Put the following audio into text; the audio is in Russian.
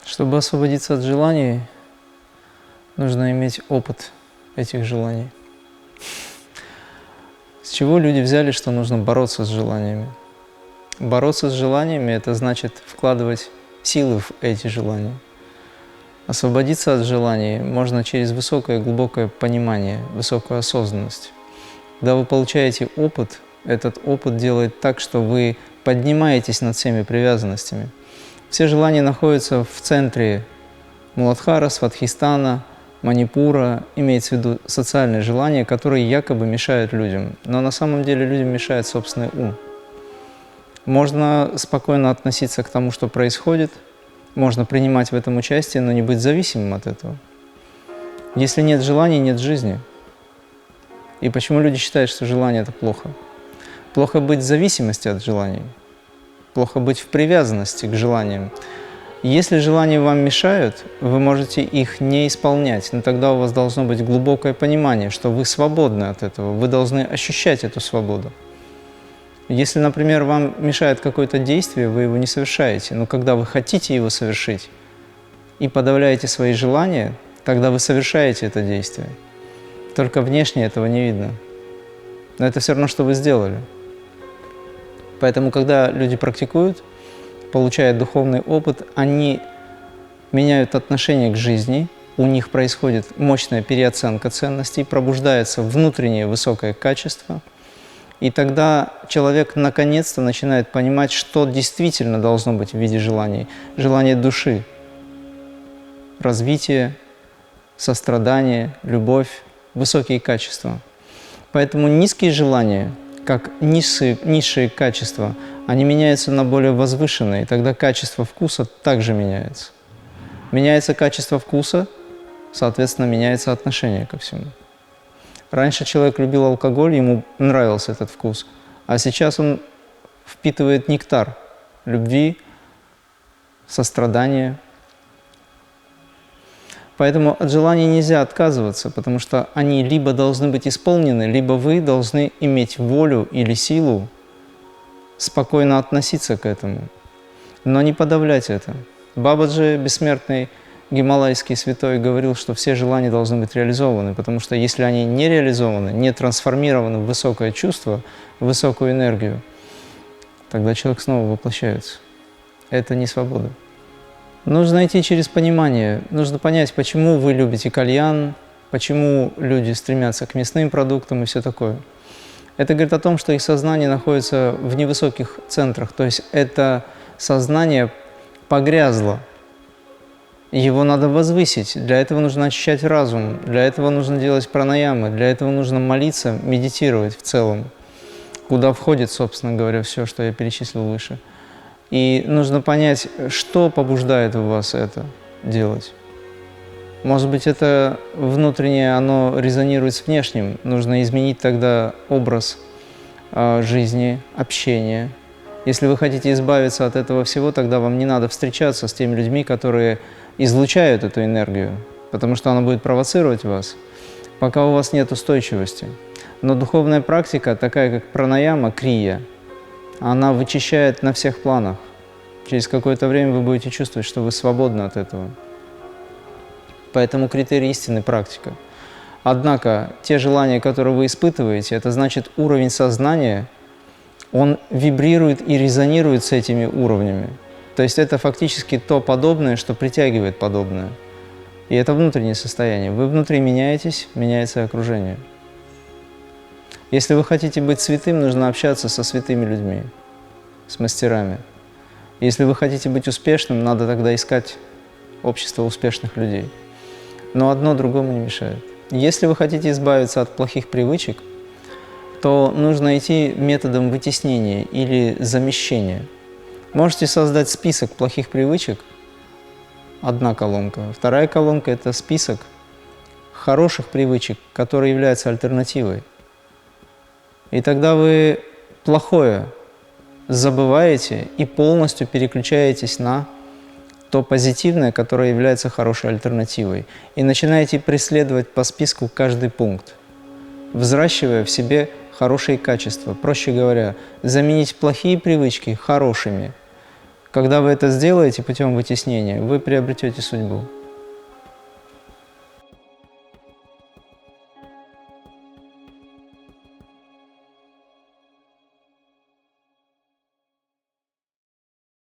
Чтобы освободиться от желаний, нужно иметь опыт этих желаний. С чего люди взяли, что нужно бороться с желаниями? Бороться с желаниями – это значит вкладывать силы в эти желания. Освободиться от желаний можно через высокое глубокое понимание, высокую осознанность. Когда вы получаете опыт, этот опыт делает так, что вы поднимаетесь над всеми привязанностями. Все желания находятся в центре Муладхара, Сватхистана, Манипура, имеется в виду социальные желания, которые якобы мешают людям. Но на самом деле людям мешает собственный ум. Можно спокойно относиться к тому, что происходит, можно принимать в этом участие, но не быть зависимым от этого. Если нет желаний, нет жизни. И почему люди считают, что желание – это плохо? Плохо быть в зависимости от желаний. Плохо быть в привязанности к желаниям. Если желания вам мешают, вы можете их не исполнять, но тогда у вас должно быть глубокое понимание, что вы свободны от этого, вы должны ощущать эту свободу. Если, например, вам мешает какое-то действие, вы его не совершаете, но когда вы хотите его совершить и подавляете свои желания, тогда вы совершаете это действие. Только внешне этого не видно. Но это все равно, что вы сделали. Поэтому, когда люди практикуют, получают духовный опыт, они меняют отношение к жизни, у них происходит мощная переоценка ценностей, пробуждается внутреннее высокое качество, и тогда человек наконец-то начинает понимать, что действительно должно быть в виде желаний. Желание души, развитие, сострадание, любовь, высокие качества. Поэтому низкие желания, как низшие качества, они меняются на более возвышенные, и тогда качество вкуса также меняется. Меняется качество вкуса, соответственно, меняется отношение ко всему. Раньше человек любил алкоголь, ему нравился этот вкус, а сейчас он впитывает нектар любви, сострадания. Поэтому от желаний нельзя отказываться, потому что они либо должны быть исполнены, либо вы должны иметь волю или силу спокойно относиться к этому, но не подавлять это. Бабаджи, бессмертный гималайский святой, говорил, что все желания должны быть реализованы, потому что если они не реализованы, не трансформированы в высокое чувство, в высокую энергию, тогда человек снова воплощается. Это не свобода. Нужно идти через понимание, нужно понять, почему вы любите кальян, почему люди стремятся к мясным продуктам и все такое. Это говорит о том, что их сознание находится в невысоких центрах, то есть это сознание погрязло. Его надо возвысить, для этого нужно очищать разум, для этого нужно делать пранаямы, для этого нужно молиться, медитировать в целом, куда входит, собственно говоря, все, что я перечислил выше. И нужно понять, что побуждает у вас это делать. Может быть, это внутреннее, оно резонирует с внешним. Нужно изменить тогда образ жизни, общения. Если вы хотите избавиться от этого всего, тогда вам не надо встречаться с теми людьми, которые излучают эту энергию, потому что она будет провоцировать вас, пока у вас нет устойчивости. Но духовная практика, такая как пранаяма, крия, она вычищает на всех планах. Через какое-то время вы будете чувствовать, что вы свободны от этого. Поэтому критерий истины – практика. Однако те желания, которые вы испытываете, это значит уровень сознания, он вибрирует и резонирует с этими уровнями. То есть это фактически то подобное, что притягивает подобное. И это внутреннее состояние. Вы внутри меняетесь, меняется окружение. Если вы хотите быть святым, нужно общаться со святыми людьми, с мастерами. Если вы хотите быть успешным, надо тогда искать общество успешных людей. Но одно другому не мешает. Если вы хотите избавиться от плохих привычек, то нужно идти методом вытеснения или замещения. Можете создать список плохих привычек, одна колонка. Вторая колонка – это список хороших привычек, которые являются альтернативой. И тогда вы плохое забываете и полностью переключаетесь на то позитивное, которое является хорошей альтернативой. И начинаете преследовать по списку каждый пункт, взращивая в себе хорошие качества. Проще говоря, заменить плохие привычки хорошими. Когда вы это сделаете путем вытеснения, вы приобретете судьбу.